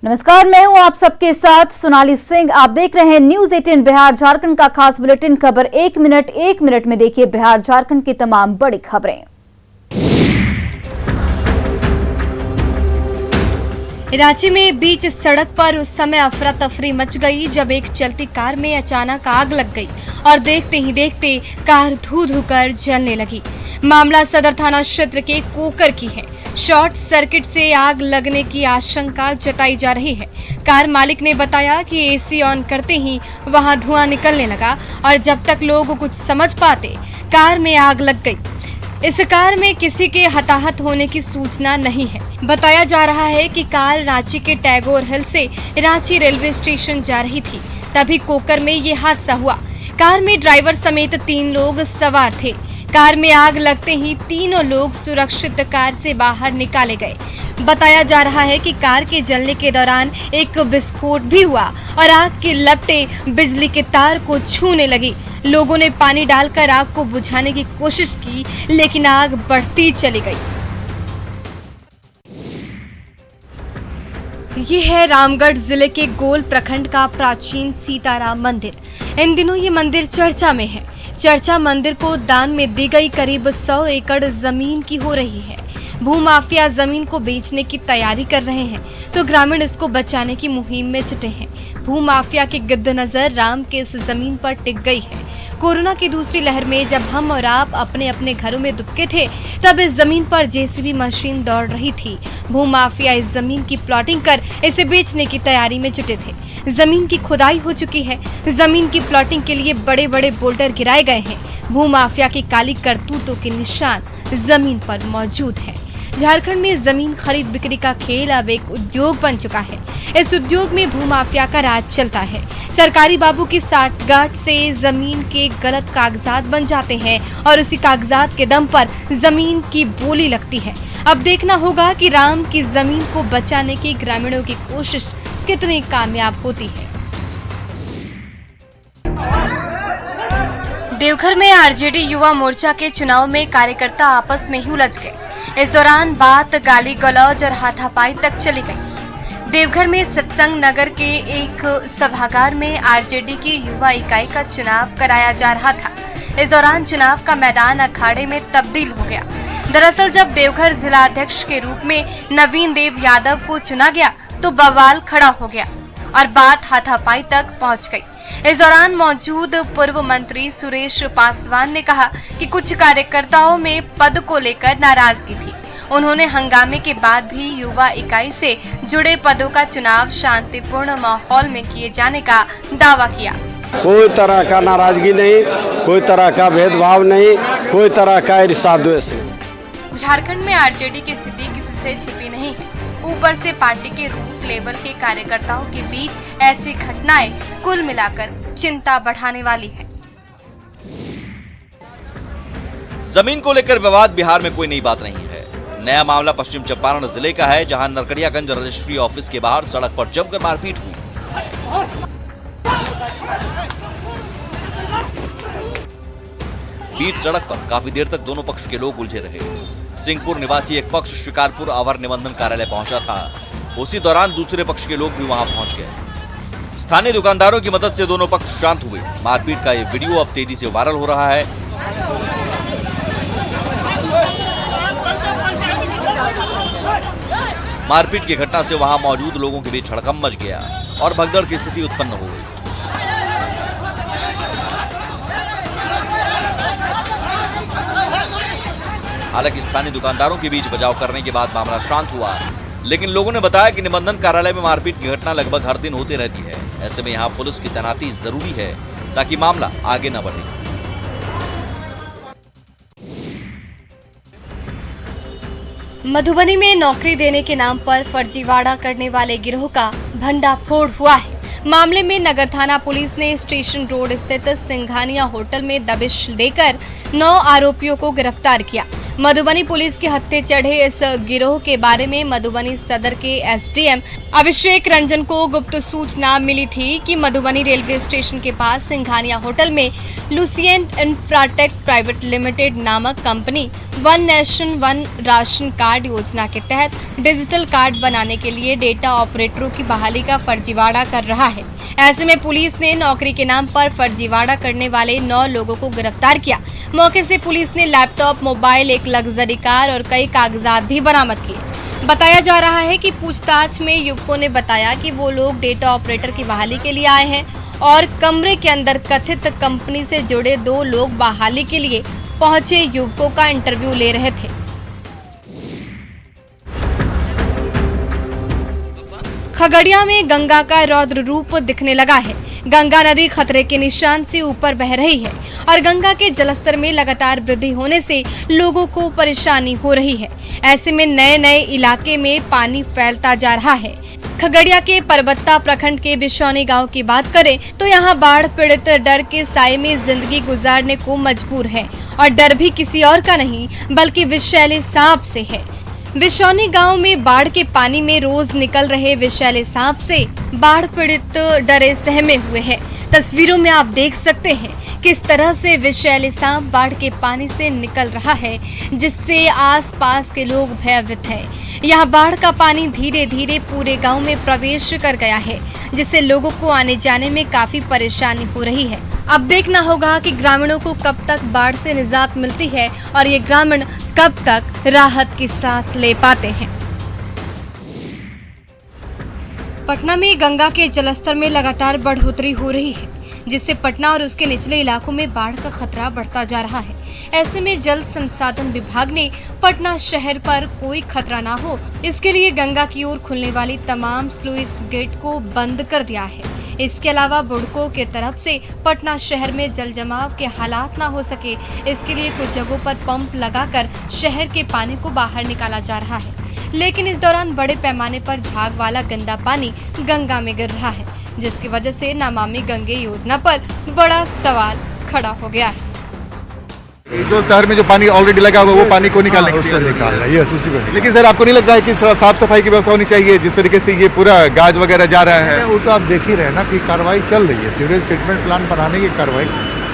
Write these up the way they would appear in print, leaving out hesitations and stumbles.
नमस्कार, मैं हूं आप सबके साथ सोनाली सिंह। आप देख रहे हैं न्यूज 18 बिहार झारखंड का खास बुलेटिन। खबर एक मिनट में देखिए बिहार झारखंड की तमाम बड़ी खबरें। रांची में बीच सड़क पर उस समय अफरा तफरी मच गई जब एक चलती कार में अचानक आग लग गई और देखते ही देखते कार धू धू कर जलने लगी। मामला सदर थाना क्षेत्र के कोकर की है। शॉर्ट सर्किट से आग लगने की आशंका जताई जा रही है। कार मालिक ने बताया कि एसी ऑन करते ही वहां धुआं निकलने लगा और जब तक लोग कुछ समझ पाते कार में आग लग गई। इस कार में किसी के हताहत होने की सूचना नहीं है। बताया जा रहा है कि कार रांची के टैगोर हिल से रांची रेलवे स्टेशन जा रही थी, तभी कोकर में ये हादसा हुआ। कार में ड्राइवर समेत 3 लोग सवार थे। कार में आग लगते ही तीनों लोग सुरक्षित कार से बाहर निकाले गए। बताया जा रहा है कि कार के जलने के दौरान एक विस्फोट भी हुआ और आग की लपटें बिजली के तार को छूने लगी। लोगों ने पानी डालकर आग को बुझाने की कोशिश की, लेकिन आग बढ़ती चली गई। ये है रामगढ़ जिले के गोल प्रखंड का प्राचीन सीताराम मंदिर। इन दिनों ये मंदिर चर्चा में है। चर्चा मंदिर को दान में दी गई करीब 100 एकड़ जमीन की हो रही है। भूमाफिया जमीन को बेचने की तैयारी कर रहे हैं तो ग्रामीण इसको बचाने की मुहिम में जुटे हैं। भूमाफिया की गिद्ध नजर राम के इस जमीन पर टिक गई है। कोरोना की दूसरी लहर में जब हम और आप अपने अपने घरों में दुबके थे, तब इस जमीन पर जेसीबी मशीन दौड़ रही थी। भूमाफिया इस जमीन की प्लॉटिंग कर इसे बेचने की तैयारी में जुटे थे। जमीन की खुदाई हो चुकी है। जमीन की प्लॉटिंग के लिए बड़े बड़े बोल्डर गिराए गए हैं। भूमाफिया की काली करतूतों के निशान जमीन पर मौजूद है। झारखंड में जमीन खरीद बिक्री का खेल अब एक उद्योग बन चुका है। इस उद्योग में भूमाफिया का राज चलता है। सरकारी बाबू की साठगांठ से जमीन के गलत कागजात बन जाते हैं और उसी कागजात के दम पर जमीन की बोली लगती है। अब देखना होगा कि राम की जमीन को बचाने की ग्रामीणों की कोशिश कितनी कामयाब होती है। देवघर में आरजेडी युवा मोर्चा के चुनाव में कार्यकर्ता आपस में ही उलझ गए। इस दौरान बात गाली गलौज और हाथापाई तक चली गई। देवघर में सत्संग नगर के एक सभागार में आरजेडी की युवा इकाई का चुनाव कराया जा रहा था। इस दौरान चुनाव का मैदान अखाड़े में तब्दील हो गया। दरअसल जब देवघर जिला अध्यक्ष के रूप में नवीन देव यादव को चुना गया तो बवाल खड़ा हो गया और बात हाथापाई तक पहुंच गई। इस दौरान मौजूद पूर्व मंत्री सुरेश पासवान ने कहा कि कुछ कार्यकर्ताओं में पद को लेकर नाराजगी थी। उन्होंने हंगामे के बाद भी युवा इकाई से जुड़े पदों का चुनाव शांतिपूर्ण माहौल में किए जाने का दावा किया। कोई तरह का नाराजगी नहीं, कोई तरह का भेदभाव नहीं, कोई तरह का ईर्ष्या द्वेष नहीं। झारखंड में आरजेडी की स्थिति किसी से छिपी नहीं है। ऊपर से पार्टी के रूट लेवल के कार्यकर्ताओं के बीच ऐसी घटनाएं कुल मिलाकर चिंता बढ़ाने वाली है। जमीन को लेकर विवाद बिहार में कोई नई बात नहीं है। नया मामला पश्चिम चंपारण जिले का है, जहां नरकड़ियागंज रजिस्ट्री ऑफिस के बाहर सड़क पर जमकर मारपीट हुई। बीच सड़क पर काफी देर तक दोनों पक्ष के लोग उलझे रहे। सिंहपुर निवासी एक पक्ष शिकारपुर आवर निबंधन कार्यालय पहुंचा था। उसी दौरान दूसरे पक्ष के लोग भी वहां पहुंच गए। स्थानीय दुकानदारों की मदद से दोनों पक्ष शांत हुए। मारपीट का ये वीडियो अब तेजी से वायरल हो रहा है। मारपीट की घटना से वहां मौजूद लोगों के बीच हड़कंप मच गया और भगदड़ की स्थिति उत्पन्न हो गई। हालांकि स्थानीय दुकानदारों के बीच बचाव करने के बाद मामला शांत हुआ, लेकिन लोगों ने बताया कि निबंधन कार्यालय में मारपीट की घटना लगभग हर दिन होती रहती है। ऐसे में यहां पुलिस की तैनाती जरूरी है ताकि मामला आगे न बढ़े। मधुबनी में नौकरी देने के नाम पर फर्जीवाड़ा करने वाले गिरोह का भंडाफोड़ हुआ है। मामले में नगर थाना पुलिस ने स्टेशन रोड स्थित सिंघानिया होटल में दबिश देकर 9 आरोपियों को गिरफ्तार किया। मधुबनी पुलिस के हत्थे चढ़े इस गिरोह के बारे में मधुबनी सदर के एसडीएम अभिषेक रंजन को गुप्त सूचना मिली थी कि मधुबनी रेलवे स्टेशन के पास सिंघानिया होटल में लुसियन इंफ्राटेक प्राइवेट लिमिटेड नामक company one nation one ration card योजना के तहत डिजिटल कार्ड बनाने के लिए डेटा ऑपरेटरों की बहाली का फर्जीवाड़ा कर रहा है। ऐसे में पुलिस ने नौकरी के नाम पर फर्जीवाड़ा करने वाले 9 लोगों को गिरफ्तार किया। मौके से पुलिस ने लैपटॉप, मोबाइल, एक लग्जरी कार और कई कागजात भी बरामद किए। बताया जा रहा है कि पूछताछ में युवकों ने बताया कि वो लोग डेटा ऑपरेटर की बहाली के लिए आए हैं और कमरे के अंदर कथित कंपनी से जुड़े 2 लोग बहाली के लिए पहुंचे युवकों का इंटरव्यू ले रहे थे। खगड़िया में गंगा का रौद्र रूप दिखने लगा है। गंगा नदी खतरे के निशान से ऊपर बह रही है और गंगा के जलस्तर में लगातार वृद्धि होने से लोगों को परेशानी हो रही है। ऐसे में नए नए इलाके में पानी फैलता जा रहा है। खगड़िया के परबत्ता प्रखंड के बिशौनी गांव की बात करें तो यहां बाढ़ पीड़ित डर के साए में जिंदगी गुजारने को मजबूर है और डर भी किसी और का नहीं बल्कि विषैले सांप से है। बिशौनी गांव में बाढ़ के पानी में रोज निकल रहे विषैले सांप से बाढ़ पीड़ित डरे सहमे हुए हैं। तस्वीरों में आप देख सकते हैं किस तरह से विषैले सांप बाढ़ के पानी से निकल रहा है, जिससे आसपास के लोग भयभीत हैं। यहाँ बाढ़ का पानी धीरे धीरे पूरे गांव में प्रवेश कर गया है, जिससे लोगों को आने जाने में काफी परेशानी हो रही है। अब देखना होगा कि ग्रामीणों को कब तक बाढ़ से निजात मिलती है और ये ग्रामीण कब तक राहत की सांस ले पाते हैं। पटना में गंगा के जलस्तर में लगातार बढ़ोतरी हो रही है, जिससे पटना और उसके निचले इलाकों में बाढ़ का खतरा बढ़ता जा रहा है। ऐसे में जल संसाधन विभाग ने पटना शहर पर कोई खतरा ना हो, इसके लिए गंगा की ओर खुलने वाली तमाम स्लुइस गेट को बंद कर दिया है। इसके अलावा बुड़कों के तरफ से पटना शहर में जल जमाव के हालात ना हो सके, इसके लिए कुछ जगहों पर पंप लगाकर शहर के पानी को बाहर निकाला जा रहा है। लेकिन इस दौरान बड़े पैमाने पर झाग वाला गंदा पानी गंगा में गिर रहा है, जिसकी वजह से नमामि गंगे योजना पर बड़ा सवाल खड़ा हो गया है। जो शहर में जो पानी ऑलरेडी लगा हुआ वो पानी को निकालने के लिए निकालना है, उसी को। लेकिन सर आपको नहीं लगता है कि साफ सफाई की व्यवस्था होनी चाहिए? जिस तरीके से ये पूरा गाज वगैरह जा रहा है, वो तो आप देख ही रहे ना कि कार्रवाई चल रही है। सीवरेज ट्रीटमेंट प्लांट बनाने की कार्रवाई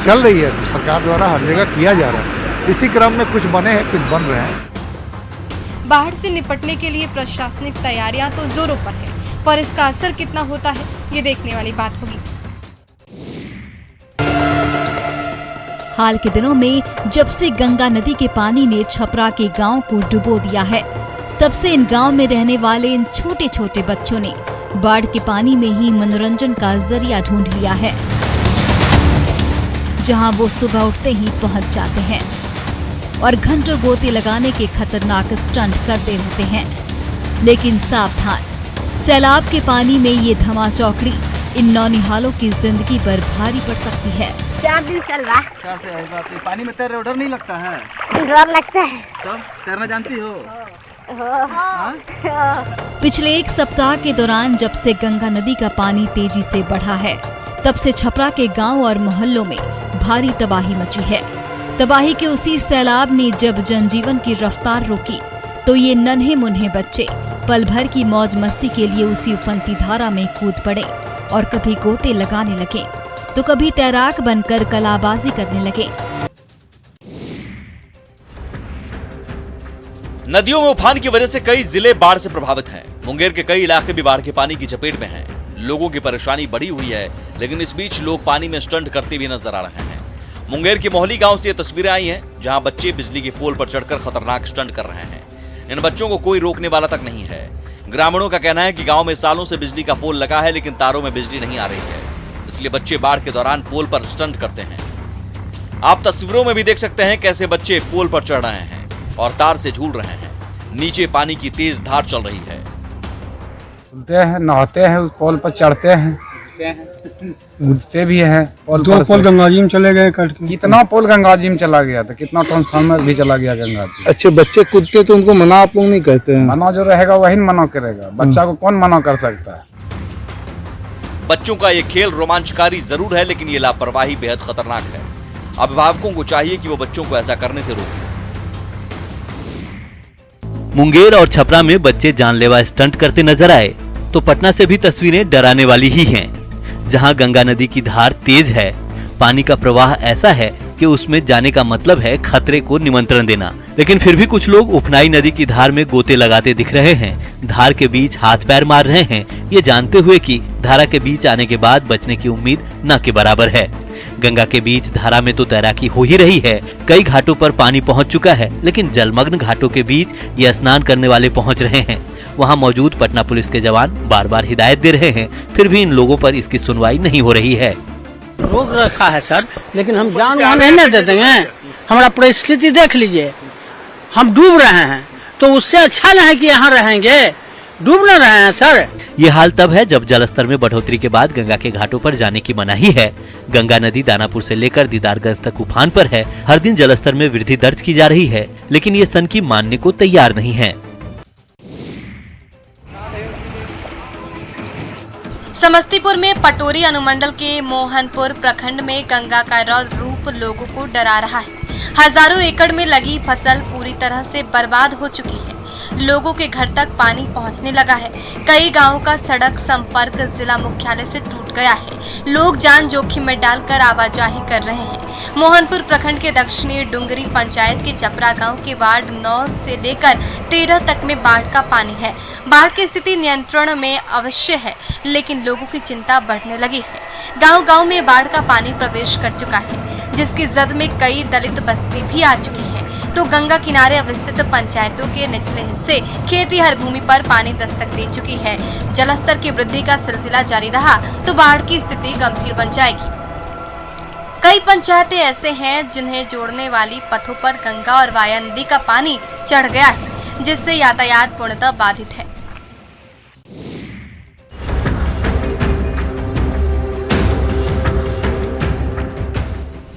चल रही है, सरकार द्वारा हर जगह किया जा रहा है। इसी क्रम में कुछ बने हैं, कुछ बन रहे हैं। बाढ़ से निपटने के लिए प्रशासनिक तैयारियां तो जोरों पर है, पर इसका असर कितना होता है ये देखने वाली बात होगी। हाल के दिनों में जब से गंगा नदी के पानी ने छपरा के गांव को डुबो दिया है, तब से इन गांव में रहने वाले इन छोटे छोटे बच्चों ने बाढ़ के पानी में ही मनोरंजन का जरिया ढूंढ लिया है, जहां वो सुबह उठते ही पहुंच जाते हैं और घंटों गोते लगाने के खतरनाक स्टंट करते रहते हैं। लेकिन सावधान, सैलाब के पानी में ये धमाचौकड़ी इन नौनिहालों की जिंदगी पर भारी पड़ सकती है। 4 दिन चल रहा है। 4 से बात है। पानी में तैर रहे हो, डर नहीं लगता है? डर लगता है। तब तैरना जानती हो? पिछले 1 सप्ताह के दौरान जब से गंगा नदी का पानी तेजी से बढ़ा है, तब से छपरा के गांव और मोहल्लों में भारी तबाही मची है। तबाही के उसी सैलाब ने जब जनजीवन की रफ्तार रोकी, तो ये नन्हे मुन्हे बच्चे पल भर की मौज मस्ती के लिए उसी उफनती धारा में कूद पड़े और कभी गोते लगाने लगे तो कभी तैराक बनकर कलाबाजी करने लगे। नदियों में उफान की वजह से कई जिले बाढ़ से प्रभावित हैं। मुंगेर के कई इलाके भी बाढ़ के पानी की चपेट में हैं। लोगों की परेशानी बढ़ी हुई है, लेकिन इस बीच लोग पानी में स्टंट करते भी नजर आ रहे हैं। मुंगेर के मोहली गांव से ये तस्वीरें आई हैं, जहां बच्चे बिजली के पोल पर चढ़कर खतरनाक स्टंट कर रहे हैं। इन बच्चों को कोई रोकने वाला तक नहीं है। ग्रामीणों का कहना है कि गांव में सालों से बिजली का पोल लगा है, लेकिन तारों में बिजली नहीं आ रही है, इसलिए बच्चे बाढ़ के दौरान पोल पर स्टंट करते हैं। आप तस्वीरों में भी देख सकते हैं कैसे बच्चे पोल पर चढ़ रहे हैं और तार से झूल रहे हैं। नीचे पानी की तेज धार चल रही है। नहाते हैं, उस पोल पर चढ़ते हैं, कूदते भी हैं। 2 पोल गंगाजी में चले गए कट के। कितना पोल गंगाजी में चला गया था, कितना ट्रांसफार्मर भी चला गया गंगाजी। अच्छे बच्चे कूदते तो उनको मना आप लोग नहीं कहते हैं? मना जो रहेगा वही मना करेगा, बच्चा को कौन मना कर सकता है। बच्चों का ये खेल रोमांचकारी जरूर है, लेकिन ये लापरवाही बेहद खतरनाक है। अभिभावकों को चाहिए कि वो बच्चों को ऐसा करने से रोकें। मुंगेर और छपरा में बच्चे जानलेवा स्टंट करते नजर आए तो पटना से भी तस्वीरें डराने वाली ही हैं, जहां गंगा नदी की धार तेज है। पानी का प्रवाह ऐसा है कि उसमें जाने का मतलब है खतरे को निमंत्रण देना, लेकिन फिर भी कुछ लोग उफनाई नदी की धार में गोते लगाते दिख रहे हैं। धार के बीच हाथ पैर मार रहे हैं, ये जानते हुए कि धारा के बीच आने के बाद बचने की उम्मीद न के बराबर है। गंगा के बीच धारा में तो तैराकी हो ही रही है, कई घाटों पर पानी पहुंच चुका है, लेकिन जलमग्न घाटों के बीच ये स्नान करने वाले पहुंच रहे हैं। वहां मौजूद पटना पुलिस के जवान बार बार हिदायत दे रहे हैं, फिर भी इन लोगों पर इसकी सुनवाई नहीं हो रही है। रोक रखा है सर, लेकिन हम जान वहाँ नहीं न दे देंगे। हमारा परिस्थिति देख लीजिए, हम डूब रहे हैं, तो उससे अच्छा नहीं कि यहाँ रहेंगे, डूब न रहे हैं सर। ये हाल तब है जब जलस्तर में बढ़ोतरी के बाद गंगा के घाटों पर जाने की मनाही है। गंगा नदी दानापुर से लेकर दीदारगंज तक उफान पर है। हर दिन जलस्तर में वृद्धि दर्ज की जा रही है, लेकिन ये सनकी मानने को तैयार नहीं है। समस्तीपुर में पटोरी अनुमंडल के मोहनपुर प्रखंड में गंगा का रौद्र रूप लोगों को डरा रहा है। हजारों एकड़ में लगी फसल पूरी तरह से बर्बाद हो चुकी है। लोगों के घर तक पानी पहुंचने लगा है। कई गांवों का सड़क संपर्क जिला मुख्यालय से टूट गया है। लोग जान जोखिम में डालकर आवाजाही कर रहे हैं। मोहनपुर प्रखंड के दक्षिणी डुंगरी पंचायत के चपरा गांव के वार्ड 9 से लेकर 13 तक में बाढ़ का पानी है। बाढ़ की स्थिति नियंत्रण में अवश्य है, लेकिन लोगों की चिंता बढ़ने लगी है। गांव-गांव में बाढ़ का पानी प्रवेश कर चुका है, जिसकी जद में कई दलित बस्ती भी आ चुकी है। तो गंगा किनारे अवस्थित पंचायतों के निचले हिस्से खेती हर भूमि पर पानी दस्तक दे चुकी है। जलस्तर की वृद्धि का सिलसिला जारी रहा तो बाढ़ की स्थिति गंभीर बन जाएगी। कई पंचायतें ऐसे हैं जिन्हें जोड़ने वाली पथों पर गंगा और वाया नदी का पानी चढ़ गया है, जिससे यातायात पूर्णतः बाधित है।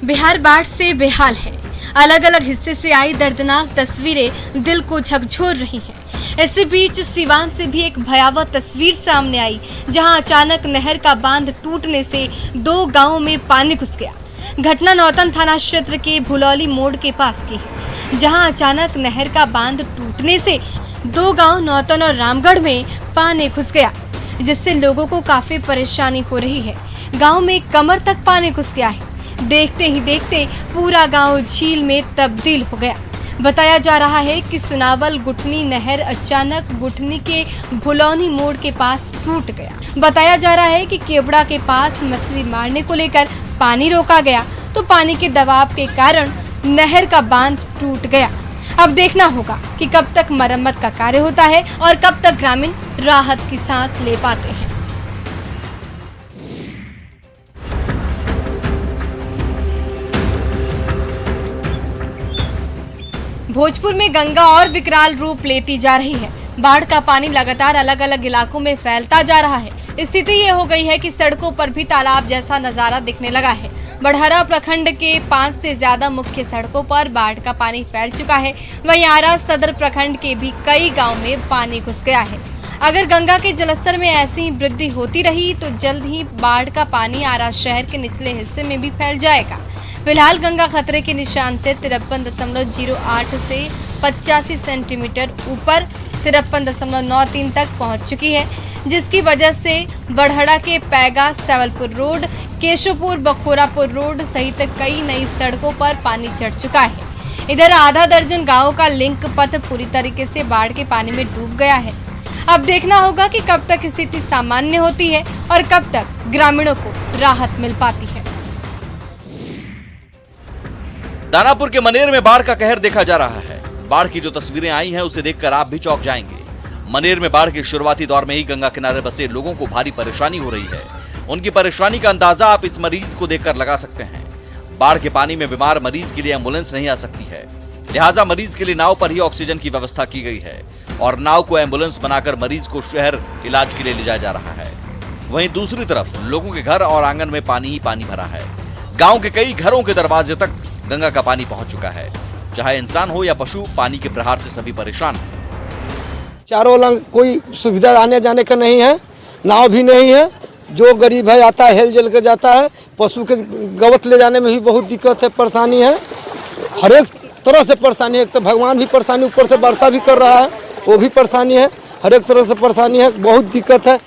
बिहार बाढ़ से बेहाल है। अलग अलग हिस्से से आई दर्दनाक तस्वीरें दिल को झकझोर रही हैं। इसी बीच सिवान से भी एक भयावह तस्वीर सामने आई, जहां अचानक नहर का बांध टूटने से 2 गांवों में पानी घुस गया। घटना नौतन थाना क्षेत्र के भुलौली मोड़ के पास की है, जहां अचानक नहर का बांध टूटने से 2 गांव नौतन और रामगढ़ में पानी घुस गया, जिससे लोगों को काफी परेशानी हो रही है। गांव में कमर तक पानी घुस गया है। देखते ही देखते पूरा गांव झील में तब्दील हो गया। बताया जा रहा है कि सुनावल गुठनी नहर अचानक गुठनी के भुलौनी मोड़ के पास टूट गया। बताया जा रहा है कि केवड़ा के पास मछली मारने को लेकर पानी रोका गया, तो पानी के दबाव के कारण नहर का बांध टूट गया। अब देखना होगा कि कब तक मरम्मत का कार्य होता है और कब तक ग्रामीण राहत की सांस ले पाते हैं। भोजपुर में गंगा और विकराल रूप लेती जा रही है। बाढ़ का पानी लगातार अलग अलग इलाकों में फैलता जा रहा है। स्थिति ये हो गई है कि सड़कों पर भी तालाब जैसा नजारा दिखने लगा है। बढ़हरा प्रखंड के 5 से ज्यादा मुख्य सड़कों पर बाढ़ का पानी फैल चुका है। वहीं आरा सदर प्रखंड के भी कई गांव में पानी घुस गया है। अगर गंगा के जलस्तर में ऐसी ही वृद्धि होती रही तो जल्द ही बाढ़ का पानी आरा शहर के निचले हिस्से में भी फैल जाएगा। फिलहाल गंगा खतरे के निशान से 53.08 से 85 सेंटीमीटर ऊपर 53.93 तक पहुंच चुकी है, जिसकी वजह से बढ़हरा के पैगा सवलपुर रोड, केशवपुर बखोरापुर रोड सहित कई नई सड़कों पर पानी चढ़ चुका है। इधर आधा दर्जन गांवों का लिंक पथ पूरी तरीके से बाढ़ के पानी में डूब गया है। अब देखना होगा कि कब तक स्थिति सामान्य होती है और कब तक ग्रामीणों को राहत मिल पाती है। दानापुर के मनेर में बाढ़ का कहर देखा जा रहा है। बाढ़ की जो तस्वीरें आई हैं उसे देखकर आप भी चौंक जाएंगे। मनेर में बाढ़ के शुरुआती दौर में ही गंगा किनारे बसे लोगों को भारी परेशानी हो रही है। उनकी परेशानी का अंदाजा आप इस मरीज को देखकर लगा सकते हैं। बाढ़ के पानी में बीमार मरीज के लिए एम्बुलेंस नहीं आ सकती है, लिहाजा मरीज के लिए नाव पर ही ऑक्सीजन की व्यवस्था की गई है और नाव को एम्बुलेंस बनाकर मरीज को शहर इलाज के लिए ले जाया जा रहा है। वहीं दूसरी तरफ लोगों के घर और आंगन में पानी ही पानी भरा है। गांव के कई घरों के दरवाजे तक गंगा का पानी पहुंच चुका है। चाहे इंसान हो या पशु, पानी के प्रहार से सभी परेशान हैं। चारों लंग कोई सुविधा आने जाने का नहीं है, नाव भी नहीं है। जो गरीब है आता है, हेल जल के जाता है। पशु के गवत ले जाने में भी बहुत दिक्कत है, परेशानी है। हर एक तरह से परेशानी है। एक तो भगवान भी परेशानी ऊपर से वर्षा भी कर रहा है, वो भी परेशानी है, हर एक तरह से परेशानी है, बहुत दिक्कत है।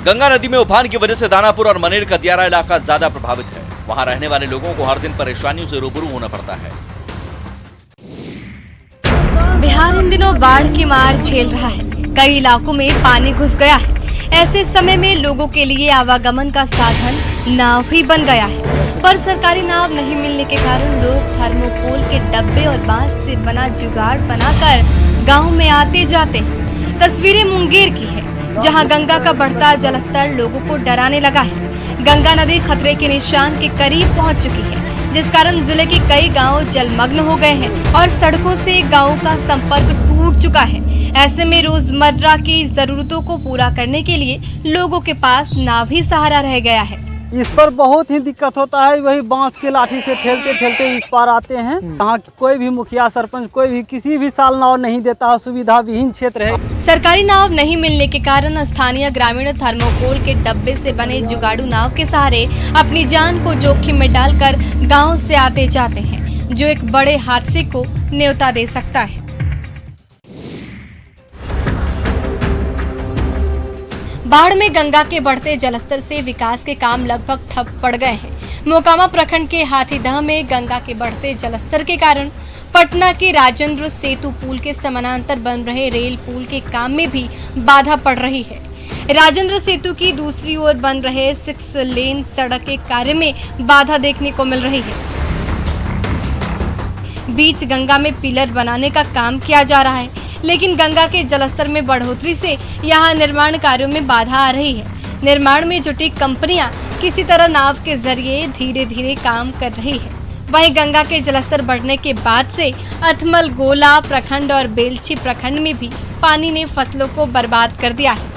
गंगा नदी में उफान की वजह से दानापुर और मनेर का दियारा इलाका ज्यादा प्रभावित है। वहां रहने वाले लोगों को हर दिन परेशानियों से रूबरू होना पड़ता है। बिहार इन दिनों बाढ़ की मार झेल रहा है। कई इलाकों में पानी घुस गया है। ऐसे समय में लोगों के लिए आवागमन का साधन नाव ही बन गया है, पर सरकारी नाव नहीं मिलने के कारण लोग थर्मोकोल के डब्बे और बांस से बना जुगाड़ बनाकर गांव में आते जाते हैं। तस्वीरें मुंगेर की है, जहां गंगा का बढ़ता जलस्तर लोगों को डराने लगा है। गंगा नदी खतरे के निशान के करीब पहुंच चुकी है, जिस कारण जिले के कई गांव जलमग्न हो गए हैं और सड़कों से गांवों का संपर्क टूट चुका है। ऐसे में रोजमर्रा की जरूरतों को पूरा करने के लिए लोगों के पास नाव ही सहारा रह गया है। इस पर बहुत ही दिक्कत होता है। वही बांस के लाठी से ठेलते ठेलते इस पार आते हैं। यहाँ कोई भी मुखिया सरपंच कोई भी किसी भी साल नाव नहीं देता, सुविधा विहीन क्षेत्र है। सरकारी नाव नहीं मिलने के कारण स्थानीय ग्रामीण थर्मोकोल के डब्बे से बने जुगाड़ू नाव के सहारे अपनी जान को जोखिम में डालकर गाँव से आते जाते हैं, जो एक बड़े हादसे को न्योता दे सकता है। बाढ़ में गंगा के बढ़ते जलस्तर से विकास के काम लगभग ठप पड़ गए हैं। मोकामा प्रखंड के हाथीदह में गंगा के बढ़ते जलस्तर के कारण पटना के राजेंद्र सेतु पुल के समानांतर बन रहे रेल पुल के काम में भी बाधा पड़ रही है। राजेंद्र सेतु की दूसरी ओर बन रहे 6 लेन सड़क के कार्य में बाधा देखने को मिल रही है। बीच गंगा में पिलर बनाने का काम किया जा रहा है, लेकिन गंगा के जलस्तर में बढ़ोतरी से यहां निर्माण कार्यों में बाधा आ रही है। निर्माण में जुटी कंपनियां किसी तरह नाव के जरिए धीरे धीरे काम कर रही है। वहीं गंगा के जलस्तर बढ़ने के बाद से अथमल गोला प्रखंड और बेलछी प्रखंड में भी पानी ने फसलों को बर्बाद कर दिया है।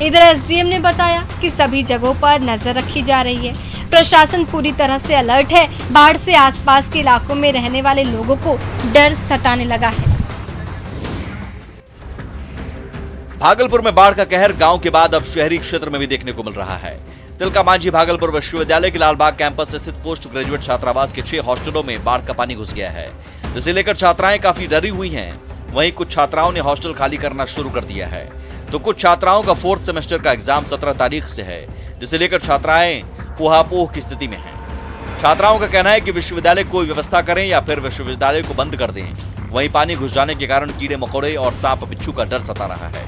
इधर एसडीएम ने बताया कि सभी जगहों पर नजर रखी जा रही है। प्रशासन पूरी तरह से अलर्ट है। बाढ़ से आसपास के इलाकों में रहने वाले लोगों को डर सताने लगा है। भागलपुर में बाढ़ का कहर गांव के बाद अब शहरी क्षेत्र में भी देखने को मिल रहा है। तिलका मांझी भागलपुर विश्वविद्यालय के लालबाग कैंपस स्थित पोस्ट ग्रेजुएट छात्रावास के 6 हॉस्टलों में बाढ़ का पानी घुस गया है, जिसे लेकर छात्राएं काफी डरी हुई हैं। वहीं कुछ छात्राओं ने हॉस्टल खाली करना शुरू कर दिया है, तो कुछ छात्राओं का 4th सेमेस्टर का एग्जाम 17 तारीख से है, जिसे लेकर छात्राएं पोहापोह की स्थिति में हैं। छात्राओं का कहना है कि विश्वविद्यालय कोई व्यवस्था करें या फिर विश्वविद्यालय को बंद कर दें। वहीं पानी घुस जाने के कारण कीड़े मकोड़े और सांप बिच्छू का डर सता रहा है।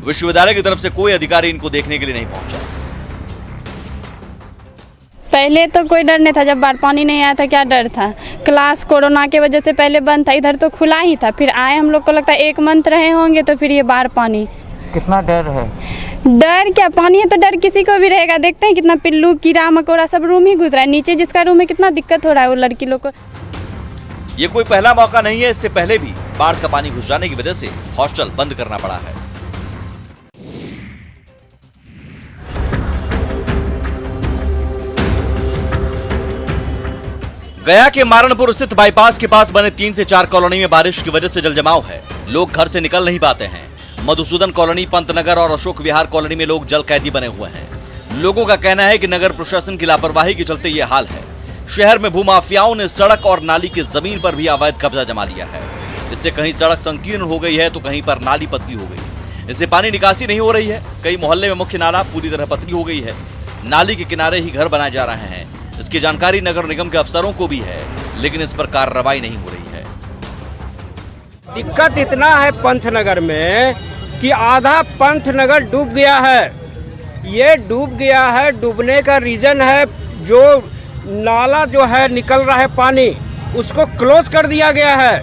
विश्वविद्यालय की तरफ से कोई अधिकारी इनको देखने के लिए नहीं पहुंचा। पहले तो कोई डर नहीं था, जब बाढ़ पानी नहीं आया था क्या डर था। क्लास कोरोना के वजह से पहले बंद था, इधर तो खुला ही था। फिर आए हम लोग को लगता है 1 मंथ रहे होंगे, तो फिर ये बाढ़ पानी। कितना डर है? डर क्या, पानी है तो डर किसी को भी रहेगा। देखते हैं कितना पिल्लू कीड़ा मकोड़ा सब रूम ही घुस रहा है। नीचे जिसका रूम है कितना दिक्कत हो रहा है वो लड़की लोग को। ये कोई पहला मौका नहीं है, इससे पहले भी बाढ़ का पानी घुस जाने की वजह से हॉस्टल बंद करना पड़ा है। गया के मारणपुर स्थित बाईपास के पास बने 3 से 4 कॉलोनी में बारिश की वजह से जलजमाव है। लोग घर से निकल नहीं पाते हैं। मधुसूदन कॉलोनी, पंतनगर और अशोक विहार कॉलोनी में लोग जल कैदी बने हुए हैं। लोगों का कहना है कि नगर प्रशासन की लापरवाही के चलते ये हाल है। शहर में भूमाफियाओं ने सड़क और नाली की जमीन पर भी अवैध कब्जा जमा लिया है। इससे कहीं सड़क संकीर्ण हो गई है तो कहीं पर नाली पतली हो गई। इससे पानी निकासी नहीं हो रही है। कई मोहल्ले में मुख्य नाला पूरी तरह पतली हो गई है। नाली के किनारे ही घर बनाए जा रहे हैं। इसकी जानकारी नगर निगम के अफसरों को भी है, लेकिन इस पर कार्रवाई नहीं हो रही है। दिक्कत इतना है पंतनगर में कि आधा पंतनगर डूब गया है। ये डूब गया है, डूबने का रीजन है जो नाला जो है निकल रहा है पानी, उसको क्लोज कर दिया गया है।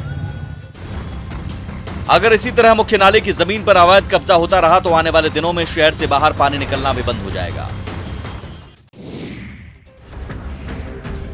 अगर इसी तरह मुख्य नाले की जमीन पर अवैध कब्जा होता रहा तो आने वाले दिनों में शहर से बाहर पानी निकलना भी बंद हो जाएगा।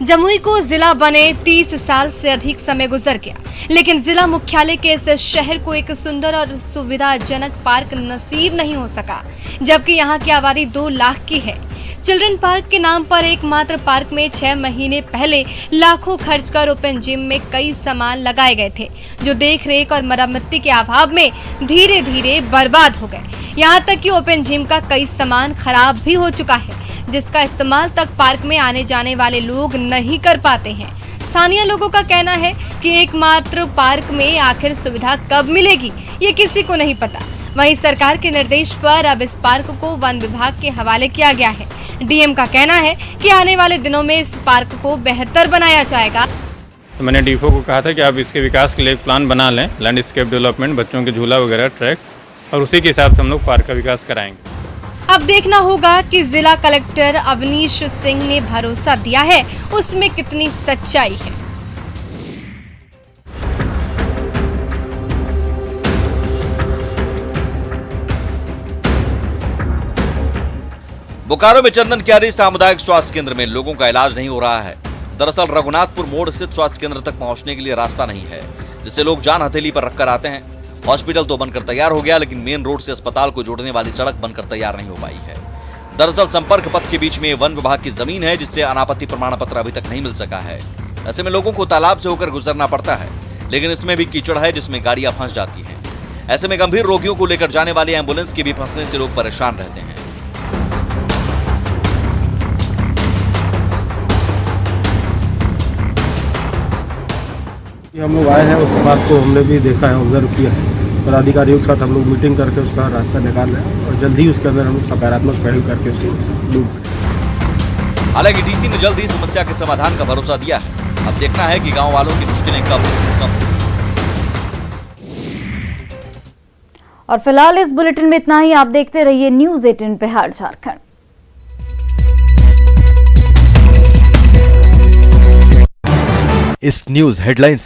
जमुई को जिला बने 30 साल से अधिक समय गुजर गया, लेकिन जिला मुख्यालय के इस शहर को एक सुंदर और सुविधाजनक पार्क नसीब नहीं हो सका, जबकि यहाँ की आबादी 2 लाख की है। चिल्ड्रन पार्क के नाम पर एकमात्र पार्क में 6 महीने पहले लाखों खर्च कर ओपन जिम में कई सामान लगाए गए थे, जो देख रेख और मरम्मती के अभाव में धीरे धीरे बर्बाद हो गए। यहाँ तक कि ओपन जिम का कई सामान खराब भी हो चुका है, जिसका इस्तेमाल तक पार्क में आने जाने वाले लोग नहीं कर पाते हैं। स्थानीय लोगों का कहना है कि एकमात्र पार्क में आखिर सुविधा कब मिलेगी ये किसी को नहीं पता। वहीं सरकार के निर्देश पर अब इस पार्क को वन विभाग के हवाले किया गया है। डीएम का कहना है कि आने वाले दिनों में इस पार्क को बेहतर बनाया जाएगा। तो मैंने डीपो को कहा था कि आप इसके विकास के लिए एक प्लान बना लें, लैंडस्केप डेवलपमेंट, बच्चों के झूला वगैरह, ट्रैक, और उसी के हिसाब से हम लोग पार्क का विकास कराएंगे। अब देखना होगा कि जिला कलेक्टर अवनीश सिंह ने भरोसा दिया है उसमें कितनी सच्चाई है। बोकारो में चंदन क्यारी सामुदायिक स्वास्थ्य केंद्र में लोगों का इलाज नहीं हो रहा है। दरअसल रघुनाथपुर मोड़ स्थित स्वास्थ्य केंद्र तक पहुंचने के लिए रास्ता नहीं है, जिससे लोग जान हथेली पर रखकर आते हैं। हॉस्पिटल तो बनकर तैयार हो गया, लेकिन मेन रोड से अस्पताल को जोड़ने वाली सड़क बनकर तैयार नहीं हो पाई है। दरअसल संपर्क पथ के बीच में वन विभाग की जमीन है, जिससे अनापत्ति प्रमाण पत्र अभी तक नहीं मिल सका है। ऐसे में लोगों को तालाब से होकर गुजरना पड़ता है, लेकिन इसमें भी कीचड़ है जिसमें गाड़ियां फंस जाती हैं। ऐसे में गंभीर रोगियों को लेकर जाने वाली एम्बुलेंस के भी फंसने से लोग परेशान रहते हैं। हम लोग आए हैं, उस बात को हमने भी देखा है, ऑब्जर्व किया है, और अधिकारियों के साथ हम लोग मीटिंग करके उसका रास्ता निकाल रहे हैं और जल्दी ही उसके अंदर हम सकारात्मक पहल करके उसको। हालांकि डीसी ने जल्द ही समस्या के समाधान का भरोसा दिया है। अब देखना है कि गांव वालों की मुश्किलें कब कम। और फिलहाल इस बुलेटिन में इतना ही। आप देखते रहिए न्यूज़ 18 बिहार झारखंड। इस न्यूज हेडलाइंस